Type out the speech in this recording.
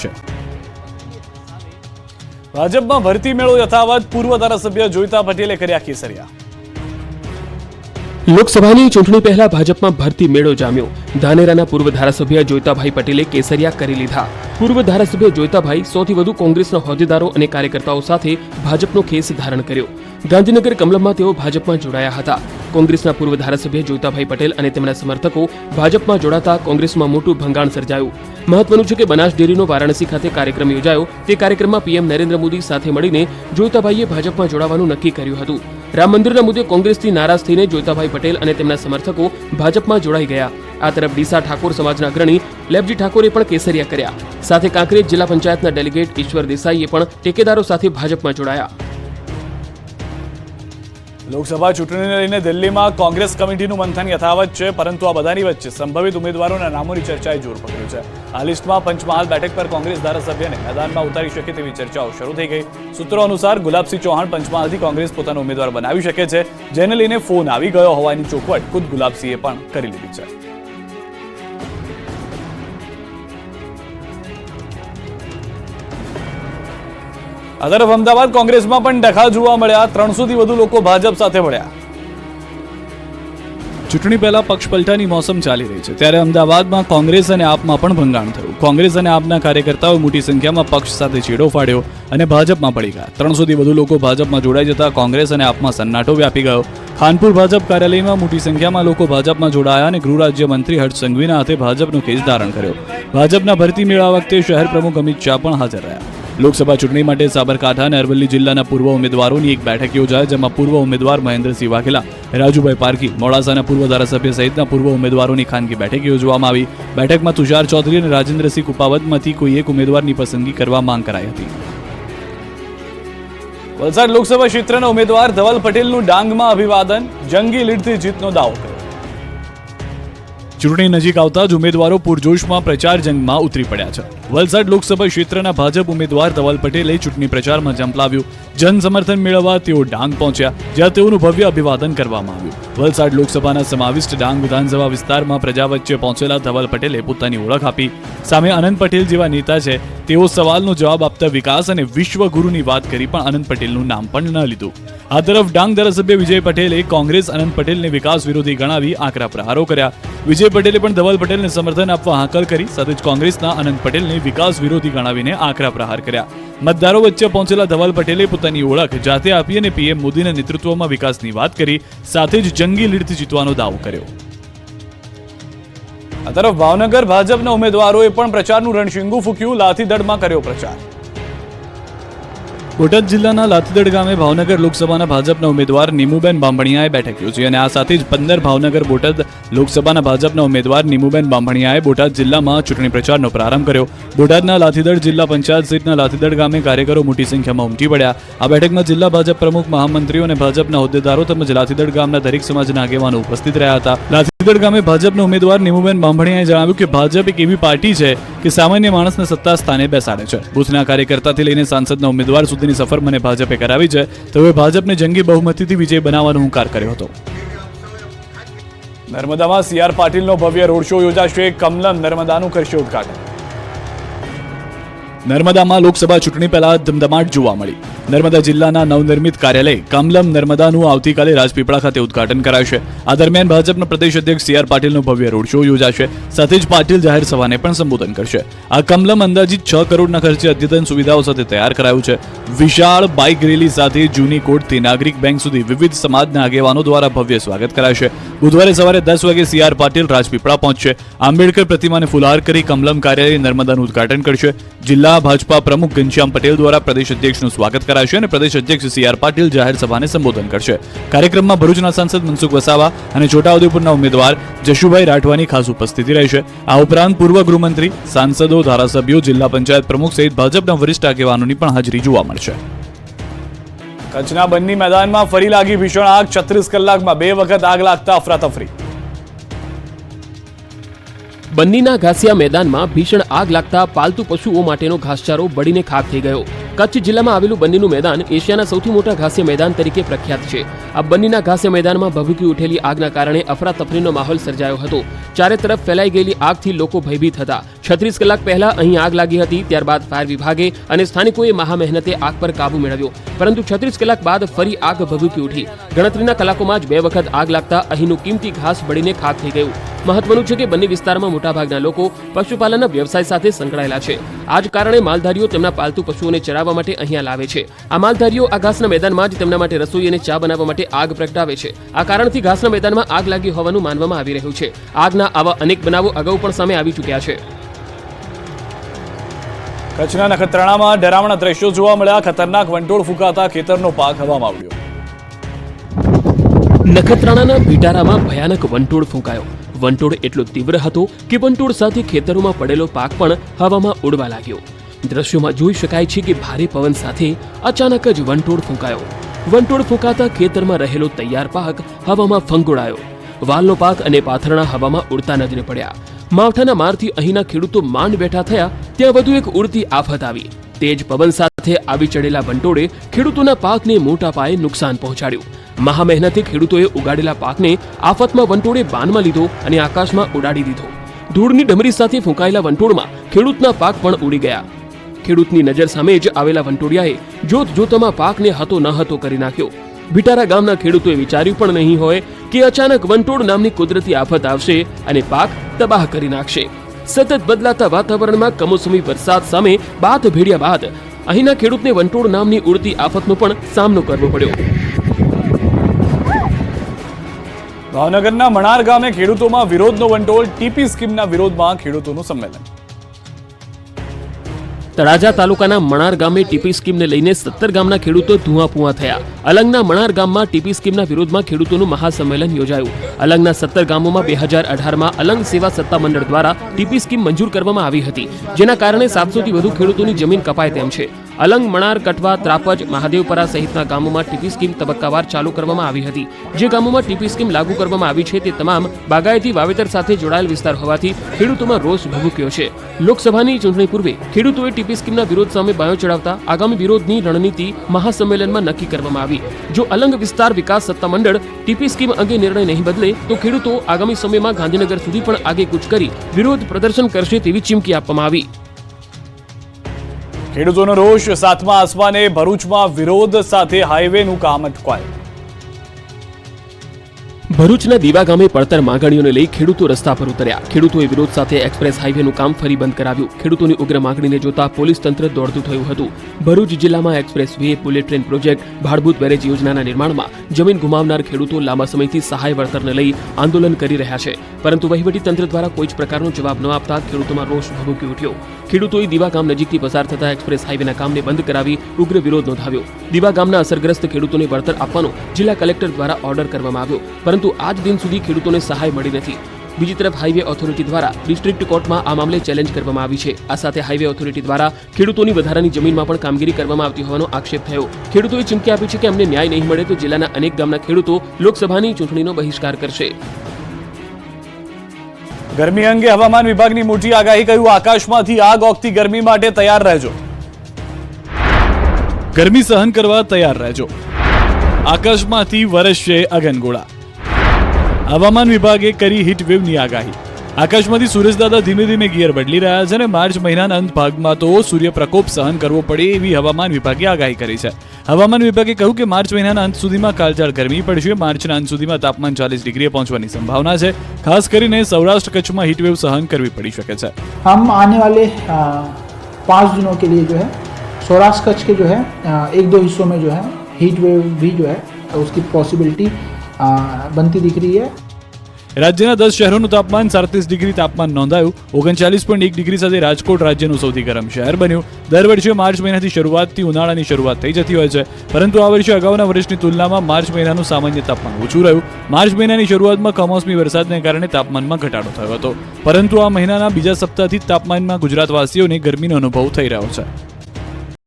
છે। ભાજપમાં ભરતી મેળો યથાવત, પૂર્વ ધારાસભ્ય જોઈતા પટેલે કર્યા કેસરિયા। લોકસભાની ચૂંટણી પહેલા ભાજપમાં ભરતી મેળો જામ્યો। ધાનેરાના પૂર્વ ધારાસભ્ય જોઈતાભાઈ પટેલે કેસરિયા કરી લીધા। પૂર્વ ધારાસભ્ય જોઈતાભાઈ 100 થી વધુ કોંગ્રેસના હોદ્દેદારો અને કાર્યકર્તાઓ સાથે ભાજપનો ખેસ ધારણ કર્યો। ગાંધીનગર કમલમમાં તેઓ ભાજપમાં જોડાયા હતા। કોંગ્રેસના પૂર્વ ધારાસભ્ય જોઈતાભાઈ પટેલ અને તેમના સમર્થકો ભાજપમાં જોડાતા કોંગ્રેસમાં મોટું ભંગાણ સર્જાયું। મહત્વનું છે કે બનાસ ડેરીનો વારાણસી ખાતે કાર્યક્રમ યોજાયો। તે કાર્યક્રમમાં પીએમ નરેન્દ્ર મોદી સાથે મળીને જોઈતાભાઈએ ભાજપમાં જોડાવાનું નક્કી કર્યું હતું। રામ મંદિરના મુદ્દે કોંગ્રેસથી નારાજ થઈને જોઈતાભાઈ પટેલ અને તેમના સમર્થકો ભાજપમાં જોડાઈ ગયા। આ તરફ ડીસા ઠાકોર સમાજના અગ્રણી લેબજી ઠાકોરે પણ કેસરિયા કર્યા। સાથે કાંકરેજ જિલ્લા પંચાયતના ડેલિગેટ ઈશ્વર દેસાઈએ પણ ટેકેદારો સાથે ભાજપમાં જોડાયા। લોકસભા ચૂંટણીને લઈને દિલ્હીમાં કોંગ્રેસ કમિટીનું મંથન યથાવત છે, પરંતુ આ બધાની વચ્ચે સંભવિત ઉમેદવારોના નામોની ચર્ચાએ જોર પકડ્યું છે। આ લિસ્ટમાં પંચમહાલ બેઠક પર કોંગ્રેસ ધારાસભ્યને મેદાનમાં ઉતારી શકે તેવી ચર્ચાઓ શરૂ થઈ ગઈ। સૂત્રો અનુસાર ગુલાબસિંહ ચૌહાણ પંચમહાલથી કોંગ્રેસ પોતાનો ઉમેદવાર બનાવી શકે છે, જેને લઈને ફોન આવી ગયો હોવાની ચોખવટ ખુદ ગુલાબસિંહે પણ કરી લીધી છે। આ તરફ અમદાવાદ કોંગ્રેસમાં પણ ડખા જોવા મળ્યા। 300 થી વધુ લોકો ભાજપ સાથે વળ્યા। ચૂંટણી પહેલા પક્ષ પલટાની મોસમ ચાલી રહી છે, ત્યારે અમદાવાદમાં કોંગ્રેસ અને આપમાં પણ ભંગાણ થયું। કોંગ્રેસ અને આપના કાર્યકર્તાઓ મોટી સંખ્યામાં પક્ષ સાથે છેડો ફાડ્યો અને ભાજપમાં પડી ગયા। 300 થી વધુ લોકો ભાજપમાં જોડાઈ જતા કોંગ્રેસ અને આપમાં સન્નાટો વ્યાપી ગયો। ખાનપુર ભાજપ કાર્યાલયમાં મોટી સંખ્યામાં લોકો ભાજપમાં જોડાયા અને ગૃહ રાજ્યમંત્રી હર્ષ સંઘવીના હાથે ભાજપનો ખેસ ધારણ કર્યો। ભાજપના ભરતી મેળા વખતે શહેર પ્રમુખ અમિત શાહ પણ હાજર રહ્યા। લોકસભા ચૂંટણી માટે સાબરકાંઠા અને અરવલ્લી જિલ્લાના પૂર્વ ઉમેદવારોની એક બેઠક યોજાઈ, જેમાં પૂર્વ ઉમેદવાર મહેન્દ્રસિંહ વાઘેલા, રાજુભાઈ પારકી, મોડાસાના પૂર્વ ધારાસભ્ય સહિતના પૂર્વ ઉમેદવારોની ખાનગી બેઠક યોજવામાં આવી। બેઠકમાં તુષાર ચૌધરી અને રાજેન્દ્રસિંહ કુપાવતમાંથી કોઈ એક ઉમેદવારની પસંદગી કરવા માંગ કરાઈ હતી। વલસાડ લોકસભા ક્ષેત્રના ઉમેદવાર ધવલ પટેલનું ડાંગમાં અભિવાદન, જંગી લીડથી જીતનો દાવો કર્યો। ચૂંટણી નજીક આવતા જ ઉમેદવારો પૂરજોશમાં પ્રચાર જંગમાં ઉતરી પડ્યા છે। વલસાડ લોકસભા ક્ષેત્રના ભાજપ ઉમેદવાર ધવલ પટેલે ચૂંટણી પ્રચારમાં જંપલાવ્યું। જન સમર્થન મેળવવા તેઓ ડાંગ પહોંચ્યા, જ્યાં તેઓનું ભવ્ય અભિવાદન કરવામાં આવ્યું। વલસાડ લોકસભાના સમાવિષ્ટ ડાંગ વિધાનસભા વિસ્તારમાં પ્રજા વચ્ચે પહોંચેલા ધવલ પટેલે પોતાની ઓળખ આપી। સામે અનંત પટેલ જેવા નેતા છે, તેઓ સવાલનો જવાબ આપતા વિકાસ અને વિશ્વગુરુની વાત કરી, પણ અનંત પટેલનું નામ પણ ન લીધું। આ તરફ ડાંગ ધારાસભ્ય વિજય પટેલે કોંગ્રેસ અનંત પટેલને વિકાસ વિરોધી ગણાવી આકરા પ્રહારો કર્યા। વિજય પટેલે પણ ધવલ પટેલને સમર્થન આપવા હાકલ કરી, સાથે જ કોંગ્રેસના અનંત પટેલને વિકાસ વિરોધી ગણાવીને આકરા પ્રહાર કર્યા। મતદારો વચ્ચે પહોંચેલા ધવલ પટેલે પોતાની ઓળખ જાતે આપી અને પીએમ મોદીના નેતૃત્વમાં વિકાસની વાત કરી, સાથે જ જંગી લીડથી જીતવાનો દાવો કર્યો। આ તરફ ભાવનગર ભાજપના ઉમેદવારોએ પણ પ્રચારનું રણશીંગું ફૂંક્યું, લાઠીદળમાં કર્યો પ્રચાર। બોટાદ જિલ્લાના લાઠીદળ ગામે ભાવનગર લોકસભાના ભાજપના ઉમેદવાર નીમુબેન બાંભણિયાએ બેઠક યોજી અને આ સાથે જ 15 ભાવનગર બોટાદ લોકસભાના ભાજપના ઉમેદવાર નીમુબેન બાંભણિયાએ બોટાદ જિલ્લામાં ચૂંટણી પ્રચારનો પ્રારંભ કર્યો। બોટાદના લાઠીદળ જિલ્લા પંચાયત સહિતના લાઠીદળ ગામે કાર્યકરો મોટી સંખ્યામાં ઉમટી પડ્યા। આ બેઠકમાં જિલ્લા ભાજપ પ્રમુખ, મહામંત્રીઓ અને ભાજપના હોદ્દેદારો તેમજ લાઠીદળ ગામના દરેક સમાજના આગેવાનો ઉપસ્થિત રહ્યા હતા। લાઠીદળ ગામે ભાજપના ઉમેદવાર નીમુબેન બાંભણિયાએ જણાવ્યું કે ભાજપ એક એવી પાર્ટી છે કે સામાન્ય માણસને સત્તા સ્થાને બેસાડે છે। બૂથના કાર્યકર્તાથી લઈને સાંસદના ઉમેદવાર સુધીની સફર મને ભાજપે કરાવી છે, તેઓએ ભાજપને જંગી બહુમતીથી વિજય બનાવવાનો હુંકાર કર્યો હતો। નર્મદામાં સીઆર પાટીલનો ભવ્ય રોડ શો યોજાશે, કમલમ નર્મદાનું કરશે ઉદ્ઘાટન। નર્મદામાં લોકસભા ચૂંટણી પહેલા ધમધમાટ જોવા મળી। નર્મદા જિલ્લાના નવનિર્મિત કાર્યાલય કમલમ નર્મદાનું આવતીકાલે રાજપીપળા ખાતે ઉદ્ઘાટન કરાશે। આ દરમિયાન ભાજપના પ્રદેશ અધ્યક્ષ સીઆર પાટીલનો ભવ્ય રોડ શો યોજાશે, સાથે જ પાટીલ જાહેર સભાને પણ સંબોધન કરશે। આ કમલમ અંદાજિત 6 કરોડના ખર્ચે અદ્યતન સુવિધાઓ સાથે તૈયાર કરાયું છે। વિશાળ બાઇક રેલી સાથે જૂની કોર્ટથી નાગરિક બેંક સુધી વિવિધ સમાજના આગેવાનો દ્વારા ભવ્ય સ્વાગત કરાશે। બુધવારે સવારે 10 વાગે સીઆર પાટીલ રાજપીપળા પહોંચશે। આંબેડકર પ્રતિમાને ફુલહાર કરી કમલમ કાર્યાલય નર્મદાનું ઉદ્ઘાટન કરશે। જિલ્લા ભાજપા પ્રમુખ ઘનશ્યામ પટેલ દ્વારા પ્રદેશ અધ્યક્ષનું સ્વાગત કરાશે અને પ્રદેશ અધ્યક્ષ સીઆર પાટીલ જાહેર સભાને સંબોધન કરશે। કાર્યક્રમમાં ભરૂચના સાંસદ મનસુખ વસાવા અને છોટાઉદેપુરના ઉમેદવાર જશુભાઈ રાઠવાની ખાસ ઉપસ્થિતિ રહેશે। આ ઉપરાંત પૂર્વ ગૃહમંત્રી, સાંસદો, ધારાસભ્યો, જિલ્લા પંચાયત પ્રમુખ સહિત ભાજપના વરિષ્ઠ આગેવાનોની પણ હાજરી જોવા મળશે। કચ્છના બન્ની મેદાનમાં ફરી લાગી ભીષણ આગ, 36 કલાકમાં 2 વખત આગ લાગતા અફરાતફરી। બન્નીના ઘાસિયા મેદાનમાં ભીષણ આગ લાગતા પાલતુ પશુઓ માટેનો ઘાસચારો બળીને ખાખ થઈ ગયો। કચ્છ જિલ્લામાં આવેલું બન્નીનું મેદાન એશિયાના સૌથી મોટા ઘાસિયા મેદાન તરીકે પ્રખ્યાત છે। આ બન્નીના ઘાસિયા મેદાનમાં ભભૂકી ઉઠેલી આગના કારણે અફરાતફરીનો માહોલ સર્જાયો હતો। ચારે તરફ ફેલાઈ ગયેલી આગથી લોકો ભયભીત હતા। 36 કલાક પહેલા અહીં આગ લાગી હતી. ત્યારબાદ ફાયર વિભાગે અને સ્થાનિકોએ મહા મહેનતે આગ પર કાબુ મેળવ્યો, પરંતુ 36 કલાક બાદ ફરી આગ ભભૂકી ઉઠી. ગણતરીના કલાકોમાં જ 2 વખત આગ લાગતા અહીંનું કિંમતી ઘાસ બળીને ખાક થઈ ગયું. મહત્વનું છે કે બંને વિસ્તારમાં મોટાભાગના લોકો પશુપાલનના વ્યવસાય સાથે સંકળાયેલા છે. આ જ કારણે માલધારીઓ તેમના પાલતુ પશુઓને ચરાવવા માટે અહીંયા લાવે છે. આ માલધારીઓ આ ઘાસના મેદાનમાં જ તેમના માટે રસોઈ અને ચા બનાવવા માટે આગ પ્રગટાવે છે. આ કારણથી ઘાસના મેદાનમાં આગ લાગી હોવાનું માનવામાં આવી રહ્યું છે. આગના આવા અનેક બનાવો અગાઉ પણ સામે આવી ચૂક્યા છે. કચ્છના નખત્રાણામાં ડરામણા દ્રશ્યો જોવા મળ્યા. ખતરનાક વંટોળ ફૂંકાતા ખેતરનો પાક હવામાં ઉડ્યો. નખત્રાણાના ભીટારામાં ભયાનક વંટોળ ફૂંકાયો. વંટોળ એટલો તીવ્ર હતો કે વંટોળ સાથે ખેતરોમાં પડેલો પાક પણ હવામાં ઉડવા લાગ્યો. દ્રશ્યોમાં જોઈ શકાય છે કે ભારે પવન સાથે અચાનક જ વંટોળ ફૂંકાયો. વંટોળ ફૂંકાતા ખેતરમાં રહેલો તૈયાર પાક હવામાં ફંગોળાયો. વાલનો પાક અને પાથરણા હવામાં ઉડતા નજરે પડ્યા. માવઠાના મારથી અહીંના ખેડૂતો માંડ બેઠા થયા ત્યાં વધુ એક ઉડતી આફત આવી. તેજ પવન સાથે આવી ચડેલા વંટોળે ખેડૂતોના પાકને મોટા પાયે નુકસાન પહોંચાડ્યું. મહા મહેનતે ખેડૂતોએ ઉગાડેલા પાકને આફતમાં વંટોળે બાનમાં લીધો અને આકાશમાં ઉડાડી દીધો. ધૂળની ડમરી સાથે ફૂંકાયેલા વંટોળમાં ખેડૂતના પાક પણ ઉડી ગયા. ખેડૂતની નજર સામે જ આવેલા વંટોળિયાએ જોત જોતામાં પાકને હતો ન હતો કરી નાખ્યો. ભીટારા ગામના ખેડૂતોએ વિચાર્યું પણ નહીં હોય કે અચાનક વંટોળ નામની કુદરતી આફત આવશે અને પાક તબાહ કરી નાખશે. સતત બદલાતા વાતાવરણમાં કમોસમી વરસાદ સામે બાથ ભેડ્યા બાદ અહીંના ખેડૂતને વંટોળ નામની ઉડતી આફતનો પણ સામનો કરવો પડ્યો. ભાવનગરના મણાર ગામે ખેડૂતોમાં વિરોધનો વંટોળ. ટીપી સ્કીમના વિરોધમાં ખેડૂતોનું સંમેલન. તળાજા તાલુકાના મણાર ગામે ટીપી સ્કીમને લઈને 17 ગામના ખેડૂતો ધુઆપુઆ થયા. અલંગના મણાર ગામમાં ટીપી સ્કીમના વિરોધમાં ખેડૂતોનું મહાસંમેલન યોજાયું. અલંગના 17 ગામોમાં 2018માં અલંગ સેવા સત્તા મંડળ દ્વારા ટીપી સ્કીમ મંજૂર કરવામાં આવી હતી, જેના કારણે 700થી વધુ ખેડૂતોની જમીન કપાય તેમ છે. અલંગ, મણાર, કટવા, ત્રાપજ, મહાદેવપરા સહિતના ગામોમાં ટીપી સ્કીમ તબક્કાવાર ચાલુ કરવામાં આવી હતી. જે ગામોમાં ટીપી સ્કીમ લાગુ કરવામાં આવી છે તે તમામ બાગાયતી વાવેતર સાથે જોડાયેલ વિસ્તાર હોવાથી ખેડૂતોમાં રોષ ભભૂક્યો છે. લોકસભાની ચૂંટણી પૂર્વે ખેડૂતોએ ટીપી સ્કીમના વિરોધ સામે બાયો ચડાવતા આગામી વિરોધની રણનીતિ મહાસંમેલનમાં નક્કી કરવામાં આવી. જો અલંગ વિસ્તાર વિકાસ સત્તા મંડળ ટીપી સ્કીમ અંગે નિર્ણય નહીં બદલે તો ખેડૂતો આગામી સમયમાં ગાંધીનગર સુધી પણ આગેકૂચ કરી વિરોધ પ્રદર્શન કરશે તેવી ચીમકી આપવામાં આવી. ખેડૂતોનો રોષ. 7મા આસમાને ભરૂચમાં વિરોધ સાથે હાઈવેનું કામ અટકાયું. ભરૂચના દીવા ગામે પડતર માંગણીઓને લઈ ખેડૂતો રસ્તા પર ઉતર્યા. ખેડૂતોએ વિરોધ સાથે એક્સપ્રેસ હાઈવેનું કામ ફરી બંધ કરાવ્યું. ખેડૂતોની ઉગ્ર માંગણીને જોતા પોલીસ તંત્ર દોડતું થયું હતું. ભરૂચ જિલ્લામાં express way, bullet train project, Bhadbhut barrage યોજનાના નિર્માણમાં જમીન ગુમાવનાર ખેડૂતો લાંબા સમયથી સહાય વળતરને લઈ આંદોલન કરી રહ્યા છે, પરંતુ વહીવટી તંત્ર દ્વારા કોઈ જ પ્રકારનો જવાબ ન આપતા ખેડૂતોમાં રોષ ભભૂકી ઉઠ્યો. ખેડૂતોએ દીવા ગામ નજીકથી પસાર થતા એક્સપ્રેસ હાઈવેના કામને બંધ કરાવી ઉગ્ર વિરોધ નોંધાવ્યો. દીવા ગામના અસરગ્રસ્ત ખેડૂતોને વળતર આપવાનો જિલ્લા કલેક્ટર દ્વારા ઓર્ડર કરવામાં આવ્યો, પરંતુ આજ દિન સુધી ખેડૂતોને સહાય મળી નથી. બીજી તરફ હાઈવે ઓથોરિટી દ્વારા ડિસ્ટ્રિક્ટ કોર્ટમાં આ મામલે ચેલેન્જ કરવામાં આવી છે. આ સાથે હાઈવે ઓથોરિટી દ્વારા ખેડૂતોની વધારાની જમીનમાં પણ કામગીરી કરવામાં આવતી હોવાનો આક્ષેપ થયો. ખેડૂતોએ ચીમકી આપી છે કે અમને ન્યાય નહીં મળે તો જિલ્લાના અનેક ગામના ખેડૂતો લોકસભાની ચૂંટણીનો બહિષ્કાર કરશે. ગરમી અંગે હવામાન વિભાગની મોટી આગાહી. કહ્યું, આકાશમાંથી આગ ઓગતી ગરમી માટે તૈયાર રહેજો. ગરમી સહન કરવા તૈયાર રહેજો. આકાશમાંથી વરસશે અગનગોળા. હવામાન વિભાગે કરી હીટવેવની આગાહી. આકાશમાંથી સૂરજદાદા ધીમે ધીમે ગિયર બદલી રહ્યા છે અને માર્ચ મહિનાના અંત ભાગમાં તો સૂર્યપ્રકોપ સહન કરવો પડે એવી હવામાન વિભાગે આગાહી કરી છે. હવામાન વિભાગે કહ્યું કે માર્ચ મહિનાના અંત સુધીમાં કાળઝાળ ગરમી પડશે. માર્ચના અંત સુધીમાં તાપમાન 40 ડિગ્રીએ પહોંચવાની સંભાવના છે. ખાસ કરીને સૌરાષ્ટ્ર કચ્છમાં હીટવેવ સહન કરવી પડી શકે છે. हम आने वाले 5 दिनों के लिए जो है सौराष्ट्र कच्छ के जो है 1-2 हिस्सों में जो है हीट वेव भी जो है उसकी पॉसिबिलिटी बनती दिख रही है. રાજ્યના 10 શહેરોનું તાપમાન 37 ડિગ્રી તાપમાન નોંધાયું. 39.1 ડિગ્રી સાથે રાજકોટ રાજ્યનું સૌથી ગરમ શહેર બન્યું. દર વર્ષે માર્ચ મહિનાથી શરૂઆતથી ઉનાળાની શરૂઆત થઈ જતી હોય છે, પરંતુ આ વર્ષે અગાઉના વર્ષની તુલનામાં માર્ચ મહિનાનું સામાન્ય તાપમાન ઓછું રહ્યું. માર્ચ મહિનાની શરૂઆતમાં કમોસમી વરસાદને કારણે તાપમાનમાં ઘટાડો થયો હતો, પરંતુ આ મહિનાના બીજા સપ્તાહથી તાપમાનમાં ગુજરાતવાસીઓને ગરમીનો અનુભવ થઈ રહ્યો છે.